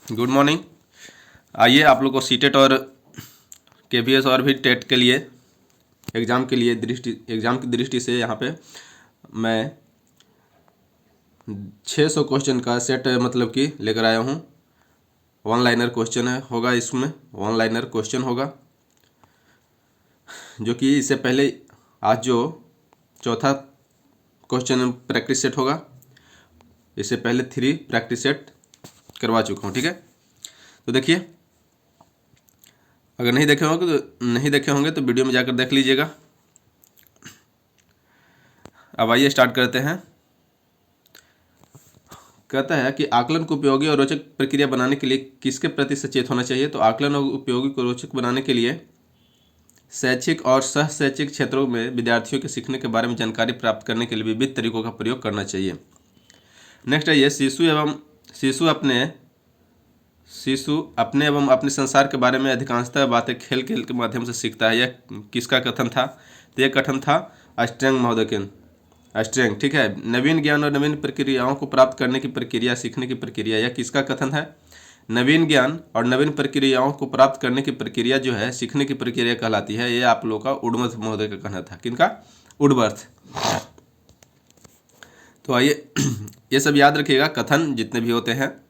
Good morning. आइए आप लोग को सीटेट और केवीएस और भी टेट के लिए एग्ज़ाम की दृष्टि से यहाँ पे मैं 600 क्वेश्चन का सेट मतलब कि लेकर आया हूँ। वन लाइनर क्वेश्चन होगा, इसमें वन लाइनर क्वेश्चन होगा जो कि इससे पहले आज जो चौथा क्वेश्चन प्रैक्टिस सेट होगा, इससे पहले 3 प्रैक्टिस सेट करवा चुका हूँ। ठीक है, तो देखिए, अगर नहीं देखे होंगे तो वीडियो में जाकर देख लीजिएगा। अब आइए स्टार्ट करते हैं। कहता है कि आकलन को उपयोगी और रोचक प्रक्रिया बनाने के लिए किसके प्रति सचेत होना चाहिए। तो आकलन और उपयोगी को रोचक बनाने के लिए शैक्षिक और सह शैक्षिक क्षेत्रों में विद्यार्थियों के सीखने के बारे में जानकारी प्राप्त करने के लिए विविध तरीकों का प्रयोग करना चाहिए। नेक्स्ट है ये शिशु अपने एवं अपने संसार के बारे में अधिकांशतः बातें खेल खेल के माध्यम से सीखता है। यह किसका कथन था? तो यह कथन था अस्ट्रेंग महोदय के। अस्ट्रेंग, ठीक है। नवीन ज्ञान और नवीन प्रक्रियाओं को प्राप्त करने की प्रक्रिया, सीखने की प्रक्रिया, यह किसका कथन है? नवीन ज्ञान और नवीन प्रक्रियाओं को प्राप्त करने की प्रक्रिया जो है सीखने की प्रक्रिया कहलाती है। ये आप लोग का वुडवर्थ महोदय का कहना था। किनका? वुडवर्थ। तो आइए ये सब याद रखिएगा, कथन जितने भी होते हैं।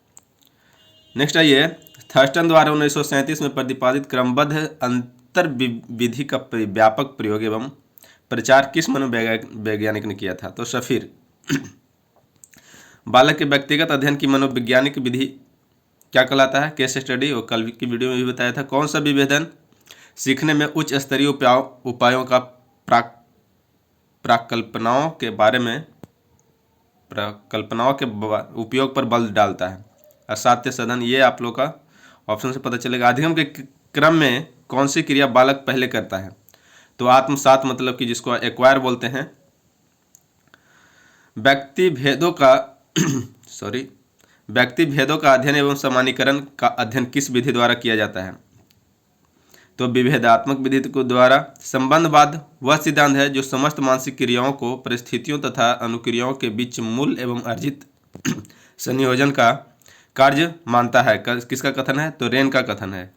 नेक्स्ट आइए, थर्स्टन द्वारा 1937 में प्रतिपादित क्रमबद्ध अंतर विधि का व्यापक प्रयोग एवं प्रचार किस मनोवैज्ञानिक ने किया था? तो शफीर। बालक के व्यक्तिगत अध्ययन की मनोवैज्ञानिक विधि क्या कहलाता है? Case study. और कल की वीडियो में भी बताया था। कौन सा विभेदन सीखने में उच्च स्तरीय उपायों का प्रकल्पनाओं के उपयोग पर बल डालता है? असाध्य साधन। ये आप लोग का ऑप्शन से पता चलेगा। अधिगम के क्रम में कौन सी क्रिया बालक पहले करता है? तो आत्मसात, मतलब कि जिसको एक्वायर बोलते हैं। व्यक्ति भेदों का अध्ययन एवं सामान्यीकरण का अध्ययन किस विधि द्वारा किया जाता है? तो विभेदात्मक विधि को द्वारा। संबंधवाद वह सिद्धांत है जो समस्त मानसिक क्रियाओं को परिस्थितियों तथा अनुक्रियाओं के बीच मूल एवं अर्जित संयोजन का कार्य मानता है। किसका कथन है? तो रेन का कथन है।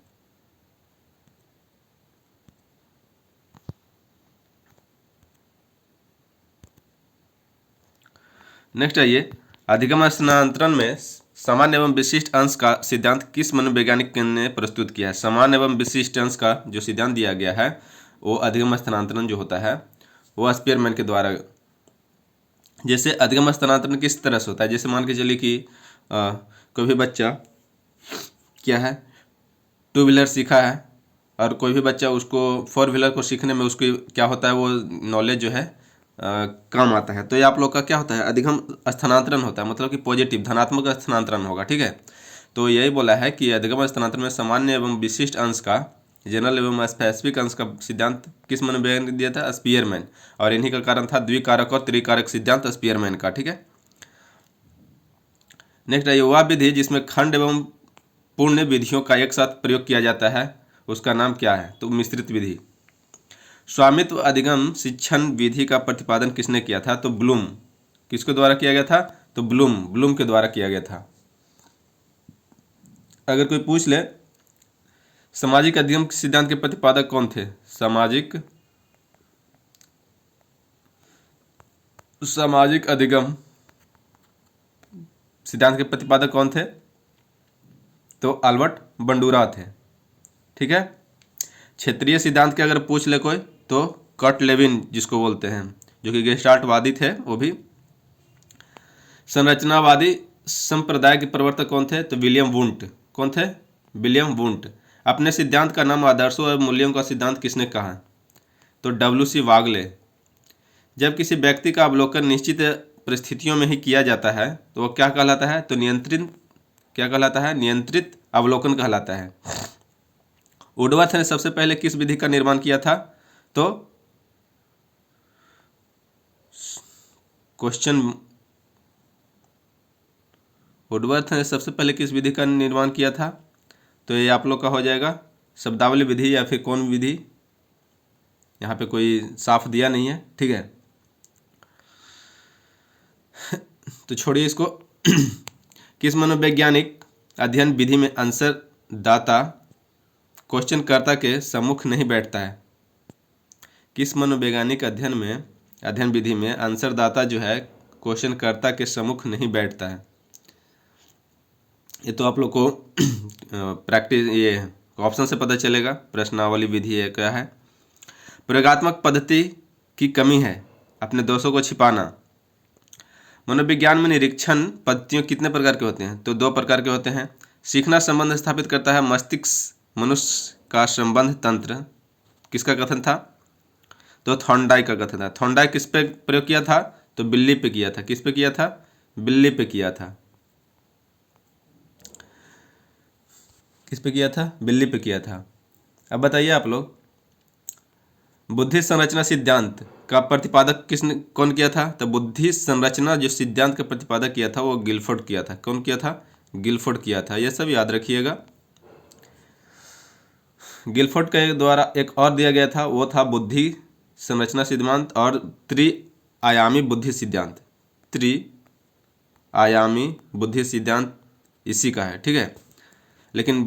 नेक्स्ट आइए, अधिगम स्थानांतरण में समान एवं विशिष्ट अंश का सिद्धांत किस मनोवैज्ञानिक ने प्रस्तुत किया है? समान एवं विशिष्ट अंश का जो सिद्धांत दिया गया है वो अधिगम स्थानांतरण जो होता है वो स्पीयरमैन के द्वारा। जैसे अधिगम स्थानांतरण किस तरह से होता है? जैसे मान के चलिए कि कोई भी बच्चा क्या है, 2 व्हीलर सीखा है और कोई भी बच्चा उसको 4 व्हीलर को सीखने में उसकी क्या होता है, वो नॉलेज जो है काम आता है। तो ये आप लोग का क्या होता है? अधिगम स्थानांतरण होता है, मतलब कि पॉजिटिव धनात्मक स्थानांतरण होगा। ठीक है, तो यही बोला है कि अधिगम स्थानांतरण में सामान्य एवं विशिष्ट अंश का, जनरल एवं स्पेसिफिक अंश का सिद्धांत किस मनोवैज्ञानिक ने दिया था? स्पीयरमैन। और इन्हीं का कारण था द्विकारक और त्रिकारक सिद्धांत स्पीयरमैन का। ठीक है, नेक्स्ट है वह विधि जिसमें खंड एवं पूर्ण विधियों का एक साथ प्रयोग किया जाता है, उसका नाम क्या है? तो मिश्रित विधि। स्वामित्व अधिगम शिक्षण विधि का प्रतिपादन किसने किया था? तो ब्लूम। किसके द्वारा किया गया था? तो ब्लूम के द्वारा किया गया था। अगर कोई पूछ ले सामाजिक अधिगम सिद्धांत के प्रतिपादक कौन थे? सामाजिक अधिगम सिद्धांत के प्रतिपादक कौन थे? तो अल्बर्ट बंडूरा थे। ठीक है, क्षेत्रीय सिद्धांत के अगर पूछ ले कोई तो कर्ट लेविन जिसको बोलते हैं, जो कि गेस्टाल्टवादी थे वो भी। संरचनावादी संप्रदाय के प्रवर्तक कौन थे? तो विलियम वुंट। कौन थे? William Wundt. अपने सिद्धांत का नाम आदर्शों और मूल्यों का सिद्धांत किसने कहा? तो WC वागले। जब किसी व्यक्ति का अवलोकन निश्चित परिस्थितियों में ही किया जाता है तो वह क्या कहलाता है? तो नियंत्रित अवलोकन कहलाता है। वुडवर्थ ने सबसे पहले किस विधि का निर्माण किया था? तो वुडवर्थ ने सबसे पहले किस विधि का निर्माण किया था? तो ये आप लोग का हो जाएगा शब्दावली विधि या फिर कौन विधि, यहाँ पे कोई साफ दिया नहीं है। ठीक है, तो छोड़िए इसको। किस मनोवैज्ञानिक अध्ययन विधि में आंसर दाता क्वेश्चनकर्ता के सम्मुख नहीं बैठता है। किस मनोवैज्ञानिक अध्ययन विधि में आंसर दाता जो है क्वेश्चनकर्ता के सम्मुख नहीं बैठता है। ये तो आप लोग को प्रैक्टिस ये ऑप्शन से पता चलेगा। प्रश्नावली विधि है क्या है? प्रयोगात्मक पद्धति की कमी है, अपने दोषों को छिपाना। मनोविज्ञान में निरीक्षण पद्धतियों कितने प्रकार के होते हैं? तो 2 प्रकार के होते हैं। सीखना संबंध स्थापित करता है मस्तिष्क मनुष्य का संबंध तंत्र। किसका कथन था? तो थॉर्नडाइक का कथन था। थॉर्नडाइक किस पे प्रयोग किया था? तो बिल्ली पे किया था। किस पे किया था? बिल्ली पे किया था। किस पे किया था? बिल्ली पे किया था। अब बताइए आप लोग, बुद्धि संरचना सिद्धांत का प्रतिपादक कौन किया था? तो बुद्धि संरचना जो सिद्धांत का प्रतिपादक किया था वो गिलफोर्ड किया था। कौन किया था? गिलफोर्ड किया था। ये सब याद रखिएगा। गिलफोर्ड के द्वारा एक और दिया गया था, वो था बुद्धि संरचना सिद्धांत और त्रिआयामी बुद्धि सिद्धांत। त्रिआयामी बुद्धि सिद्धांत इसी का है, ठीक है। लेकिन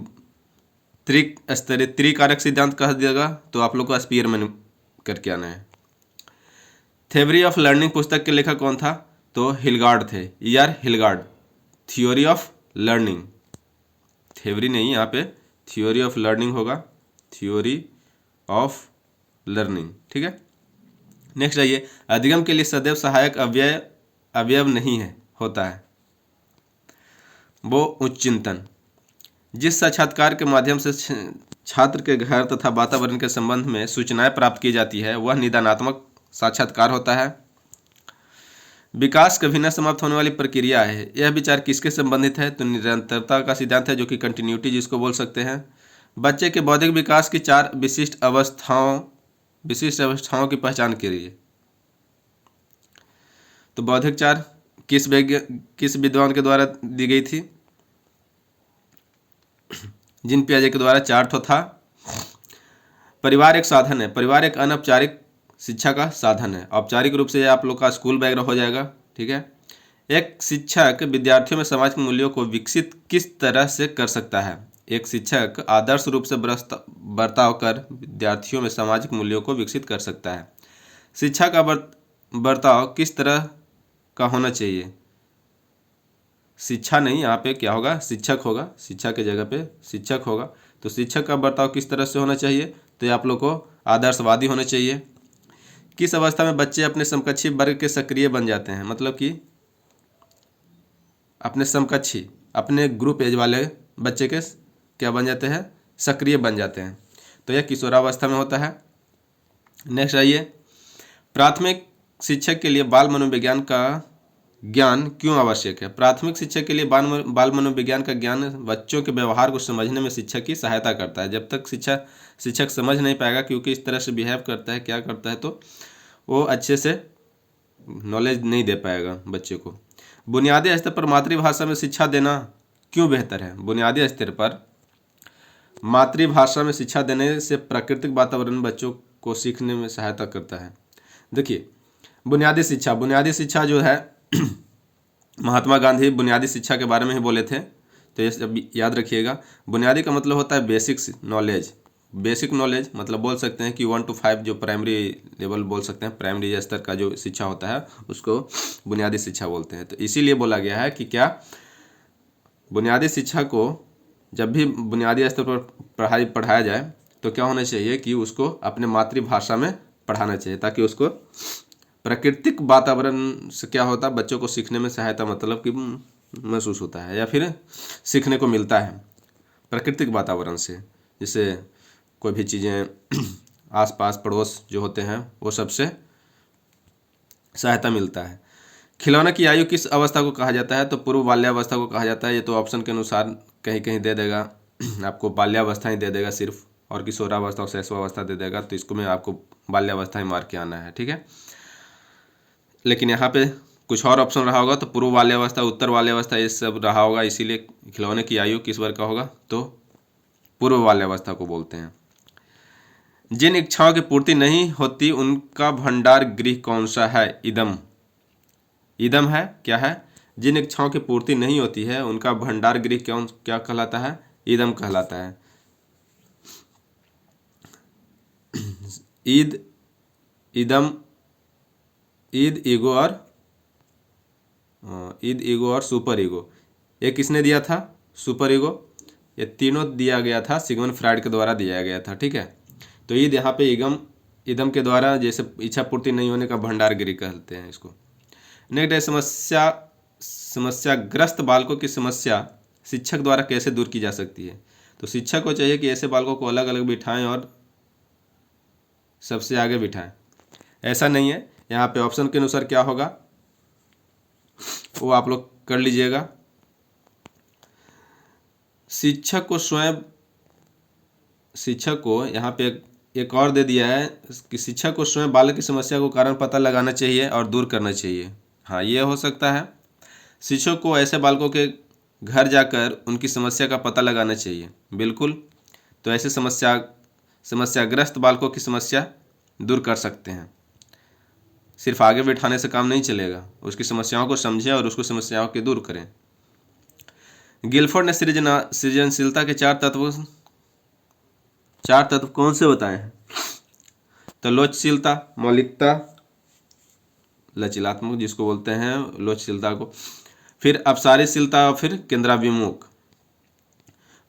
त्रिस्तरीय त्रिकारक सिद्धांत कहा दिएगा तो आप लोग को स्पीयरमैन करके आना है। थ्योरी ऑफ लर्निंग पुस्तक के लेखक कौन था? तो हिलगार्ड थे, E.R. Hilgard. Theory of learning, theory नहीं, यहाँ पे थ्योरी ऑफ लर्निंग होगा, थ्योरी ऑफ लर्निंग, ठीक है। नेक्स्ट आइए, अधिगम के लिए सदैव सहायक अवयव नहीं है, होता है वो उच्च चिंतन। जिस साक्षात्कार के माध्यम से छात्र के घर तथा वातावरण के संबंध में सूचनाएं प्राप्त की जाती है वह निदानात्मक साक्षात्कार होता है। विकास कभी न समाप्त होने वाली प्रक्रिया है। यह विचार किसके संबंधित है? तो निरंतरता का सिद्धांत है, जो कि कंटिन्यूटी जिसको बोल सकते हैं। बच्चे के बौद्धिक विकास की 4 विशिष्ट अवस्थाओं की पहचान करिए। तो बौद्धिक 4 किस विद्वान के द्वारा दी गई थी? जिन पियाजे के द्वारा 4 ठो था। परिवार एक साधन है, परिवार एक अनौपचारिक शिक्षा का साधन है। औपचारिक रूप से आप लोग का स्कूल बैग हो जाएगा, ठीक है। एक शिक्षक विद्यार्थियों में सामाजिक मूल्यों को विकसित किस तरह से कर सकता है? एक शिक्षक आदर्श रूप से बर्ताव कर विद्यार्थियों में सामाजिक मूल्यों को विकसित कर सकता है। शिक्षा का बर्ताव किस तरह का होना चाहिए? शिक्षा नहीं, यहाँ पे क्या होगा? शिक्षक होगा, शिक्षा के जगह पे शिक्षक होगा। तो शिक्षक का बर्ताव किस तरह से होना चाहिए? तो ये आप लोग को आदर्शवादी होना चाहिए। किस अवस्था में बच्चे अपने समकक्षी वर्ग के सक्रिय बन जाते हैं? मतलब कि अपने समकक्षी, अपने ग्रुप एज वाले बच्चे के क्या बन जाते हैं? सक्रिय बन जाते हैं। तो यह किशोरावस्था में होता है। नेक्स्ट आइए, प्राथमिक शिक्षक के लिए बाल मनोविज्ञान का ज्ञान क्यों आवश्यक है? प्राथमिक शिक्षा के लिए बाल मनोविज्ञान का ज्ञान बच्चों के व्यवहार को समझने में शिक्षक की सहायता करता है। जब तक शिक्षक समझ नहीं पाएगा क्योंकि इस तरह से बिहेव करता है, क्या करता है, तो वो अच्छे से नॉलेज नहीं दे पाएगा बच्चे को। बुनियादी स्तर पर मातृभाषा में शिक्षा देना क्यों बेहतर है? बुनियादी स्तर पर मातृभाषा में शिक्षा देने से प्राकृतिक वातावरण बच्चों को सीखने में सहायता करता है। देखिए, बुनियादी शिक्षा जो है महात्मा गांधी बुनियादी शिक्षा के बारे में ही बोले थे, तो ये सब याद रखिएगा। बुनियादी का मतलब होता है बेसिक नॉलेज। बेसिक नॉलेज मतलब बोल सकते हैं कि 1 to 5 जो प्राइमरी लेवल बोल सकते हैं, प्राइमरी स्तर का जो शिक्षा होता है उसको बुनियादी शिक्षा बोलते हैं। तो इसीलिए बोला गया है कि क्या बुनियादी शिक्षा को जब भी बुनियादी स्तर पर पढ़ाया जाए तो क्या होना चाहिए कि उसको अपने मातृभाषा में पढ़ाना चाहिए, ताकि उसको प्राकृतिक वातावरण से क्या होता है बच्चों को सीखने में सहायता मतलब कि महसूस होता है या फिर सीखने को मिलता है प्राकृतिक वातावरण से। जैसे कोई भी चीज़ें आसपास पड़ोस जो होते हैं वो सबसे सहायता मिलता है। खिलौने की आयु किस अवस्था को कहा जाता है? तो पूर्व बाल्यावस्था को कहा जाता है। ये तो ऑप्शन के अनुसार कहीं कहीं दे देगा आपको बाल्यावस्था ही दे देगा सिर्फ, और किशोरावस्था और शैशवावस्था दे देगा। तो इसको में आपको बाल्यावस्था ही मार के आना है, ठीक है। लेकिन यहाँ पे कुछ और ऑप्शन रहा होगा, तो पूर्व बाल्यावस्था, उत्तर बाल्यावस्था ये सब रहा होगा। इसीलिए खिलौने की आयु किस वर्ग का होगा? तो पूर्व बाल्यावस्था को बोलते हैं। जिन इच्छाओं की पूर्ति नहीं होती उनका भंडार गृह कौन सा है? इदम है, क्या है? जिन इच्छाओं की पूर्ति नहीं होती है उनका भंडार गृह क्या कहलाता है? ईदम कहलाता है। ईद, ईदम, ईद, ईगो और सुपर ईगो, ये किसने दिया था? Super ego. ये तीनों दिया गया था सिगमंड फ्राइड के द्वारा दिया गया था। ठीक है, तो ईद यहाँ पे ईदम के द्वारा जैसे इच्छा पूर्ति नहीं होने का भंडार गृह कहते हैं इसको। नेक्स्ट है समस्याग्रस्त बालकों की समस्या शिक्षक द्वारा कैसे दूर की जा सकती है? तो शिक्षक को चाहिए कि ऐसे बालकों को अलग अलग बिठाएं और सबसे आगे बिठाएं। ऐसा नहीं है, यहाँ पे ऑप्शन के अनुसार क्या होगा वो आप लोग कर लीजिएगा। शिक्षक को यहाँ पे एक और दे दिया है कि शिक्षक को स्वयं बालक की समस्या को कारण पता लगाना चाहिए और दूर करना चाहिए। हाँ, ये हो सकता है। शिक्षक को ऐसे बालकों के घर जाकर उनकी समस्या का पता लगाना चाहिए, बिल्कुल। तो ऐसे समस्याग्रस्त बालकों की समस्या दूर कर सकते हैं। सिर्फ आगे बिठाने से काम नहीं चलेगा, उसकी समस्याओं को समझें और उसको समस्याओं के दूर करें। गिलफोर्ड ने सृजनशीलता के चार तत्व कौन से बताए हैं? तो लोचशीलता, मौलिकता, लचीलात्मक जिसको बोलते हैं लोचशीलता को, फिर अपसारीशीलता और फिर केंद्राभिमुख।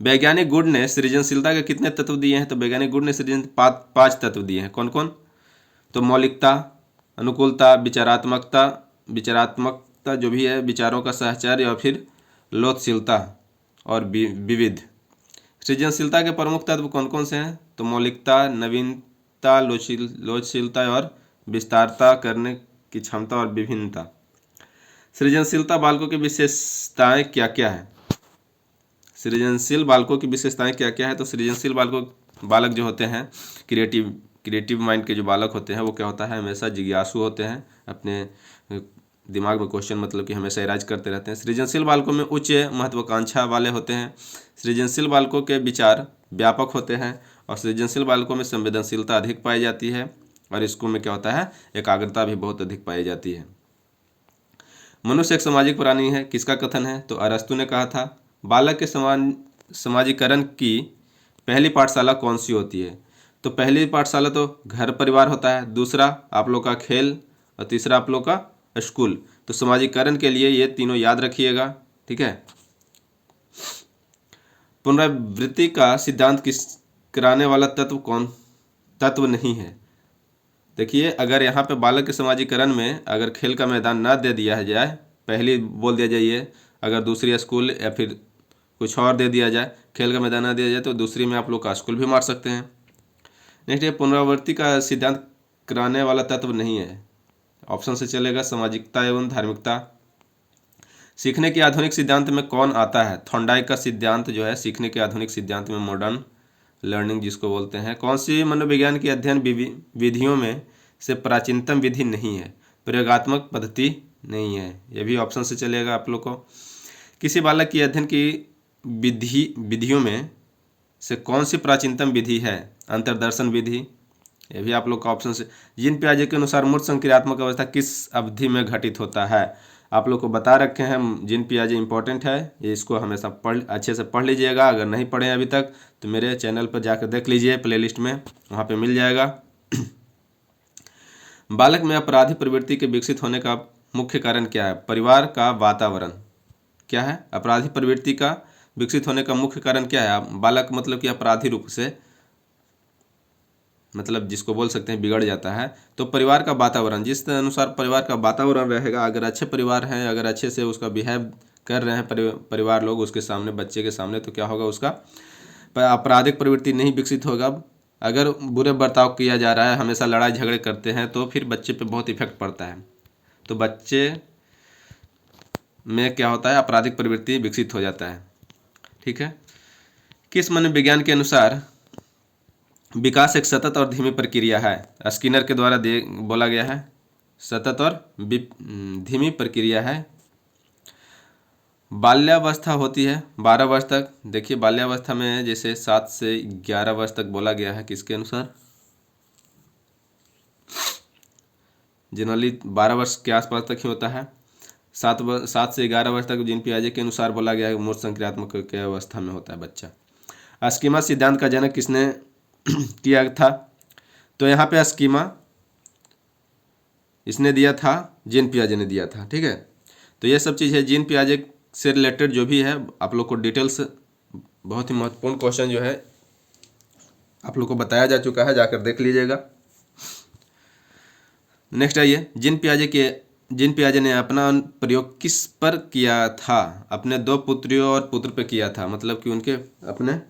वैज्ञानिक गुड ने सृजनशीलता के कितने तत्व दिए हैं? तो वैज्ञानिक गुड ने पांच तत्व दिए हैं। कौन कौन? तो मौलिकता, अनुकूलता, विचारात्मकता जो भी है, विचारों का साहचर्य, और फिर लोचशीलता और विविध। सृजनशीलता के प्रमुख तत्व कौन कौन से हैं? तो मौलिकता, नवीनता, लोचशीलता और विस्तारता करने की क्षमता और विभिन्नता। सृजनशीलता बालकों की विशेषताएं क्या क्या है? सृजनशील बालकों की विशेषताएं क्या क्या है? तो सृजनशील बालक जो होते हैं, क्रिएटिव माइंड के जो बालक होते हैं, वो क्या होता है, हमेशा जिज्ञासु होते हैं, अपने दिमाग में क्वेश्चन मतलब कि हमेशा इराज करते रहते हैं। सृजनशील बालकों में उच्च महत्वाकांक्षा वाले होते हैं। सृजनशील बालकों के विचार व्यापक होते हैं और सृजनशील बालकों में संवेदनशीलता अधिक पाई जाती है और इसको में क्या होता है, एकाग्रता भी बहुत अधिक पाई जाती है। मनुष्य एक सामाजिक प्राणी है, किसका कथन है? तो अरस्तु ने कहा था। बालक के समाजीकरण की पहली पाठशाला कौन सी होती है? तो पहली पाठशाला तो घर परिवार होता है, दूसरा आप लोग का खेल और तीसरा आप लोग का स्कूल। तो समाजीकरण के लिए ये तीनों याद रखिएगा। ठीक है। पुनरावृत्ति का सिद्धांत कराने वाला तत्व नहीं है? देखिए, अगर यहाँ पे बालक के समाजीकरण में अगर खेल का मैदान ना दे दिया जाए, पहली बोल दिया जाइए, अगर दूसरी स्कूल या फिर कुछ और दे दिया जाए, खेल का मैदान ना दिया जाए, तो दूसरी में आप लोग का स्कूल भी मार सकते हैं। नेक्स्ट, ये पुनरावृत्ति का सिद्धांत कराने वाला तत्व नहीं है। ऑप्शन से चलेगा सामाजिकता एवं धार्मिकता। सीखने के आधुनिक सिद्धांत में कौन आता है? थॉर्नडाइक का सिद्धांत जो है सीखने के आधुनिक सिद्धांत में, मॉडर्न लर्निंग जिसको बोलते हैं। कौन सी मनोविज्ञान की अध्ययन विधियों में से प्राचीनतम विधि नहीं है? प्रयोगात्मक पद्धति नहीं है। यह भी ऑप्शन से चलेगा आप लोग को। किसी बालक की अध्ययन की विधियों में से कौन सी प्राचीनतम विधि है? अंतर्दर्शन विधि। यह भी आप लोग का ऑप्शन से। जीन पियाजे के अनुसार मूर्त संक्रियात्मक अवस्था किस अवधि में घटित होता है? आप लोग को बता रखे हैं, जीन पियाजे इंपॉर्टेंट है, ये इसको हमेशा अच्छे से पढ़ लीजिएगा। अगर नहीं पढ़े अभी तक तो मेरे चैनल पर जाकर देख लीजिए, प्लेलिस्ट में वहाँ पे मिल जाएगा। बालक में अपराधी प्रवृत्ति के विकसित होने का मुख्य कारण क्या है? परिवार का वातावरण। क्या है? अपराधी प्रवृत्ति का विकसित होने का मुख्य कारण क्या है? बालक मतलब कि अपराधी रूप से, मतलब जिसको बोल सकते हैं बिगड़ जाता है, तो परिवार का वातावरण। जिस अनुसार परिवार का वातावरण रहेगा, अगर अच्छे परिवार हैं, अगर अच्छे से उसका बिहेव कर रहे हैं परिवार लोग उसके सामने, बच्चे के सामने, तो क्या होगा, उसका आपराधिक प्रवृत्ति नहीं विकसित होगा। अगर बुरे बर्ताव किया जा रहा है, हमेशा लड़ाई झगड़े करते हैं, तो फिर बच्चे पे बहुत इफेक्ट पड़ता है। तो बच्चे में क्या होता है, आपराधिक प्रवृत्ति विकसित हो जाता है। ठीक है। किस मनोविज्ञान के अनुसार विकास एक सतत और धीमी प्रक्रिया है? स्किनर के द्वारा बोला गया है, सतत और धीमी प्रक्रिया है। बाल्यावस्था होती है 12 वर्ष तक। देखिए, बाल्यावस्था में जैसे 7 से 11 वर्ष तक बोला गया है, किसके अनुसार? जनरली 12 वर्ष के आसपास तक ही होता है। 7 से 11 वर्ष तक जीन पियाजे के अनुसार बोला गया है मूर्त संक्रियात्मक के अवस्था में होता है बच्चा। स्कीमा सिद्धांत का जनक किसने किया था? तो यहाँ पे स्कीमा इसने दिया था, जीन पियाजे ने दिया था। ठीक है, तो ये सब चीज़ है जीन पियाजे से रिलेटेड जो भी है आप लोग को डिटेल्स, बहुत ही महत्वपूर्ण क्वेश्चन जो है आप लोग को बताया जा चुका है, जाकर देख लीजिएगा। नेक्स्ट आइए, जीन पियाजे ने अपना प्रयोग किस पर किया था? अपने 2 पुत्रियों और पुत्र पे किया था, मतलब कि उनके अपने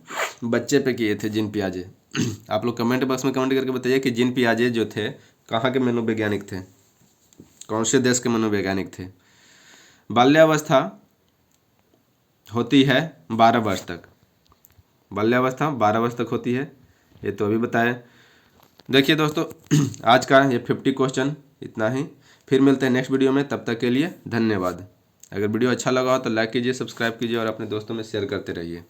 बच्चे पे किए थे जीन पियाजे। आप लोग कमेंट बॉक्स में कमेंट करके बताइए कि जीन पियाजे जो थे कहाँ के मनोवैज्ञानिक थे, कौन से देश के मनोवैज्ञानिक थे। बाल्यावस्था होती है 12 वर्ष तक, बाल्यावस्था 12 वर्ष तक होती है, ये तो अभी बताएं। देखिए दोस्तों, आज का ये 50 क्वेश्चन इतना ही। फिर मिलते हैं नेक्स्ट वीडियो में, तब तक के लिए धन्यवाद। अगर वीडियो अच्छा लगा हो तो लाइक कीजिए, सब्सक्राइब कीजिए और अपने दोस्तों में शेयर करते रहिए।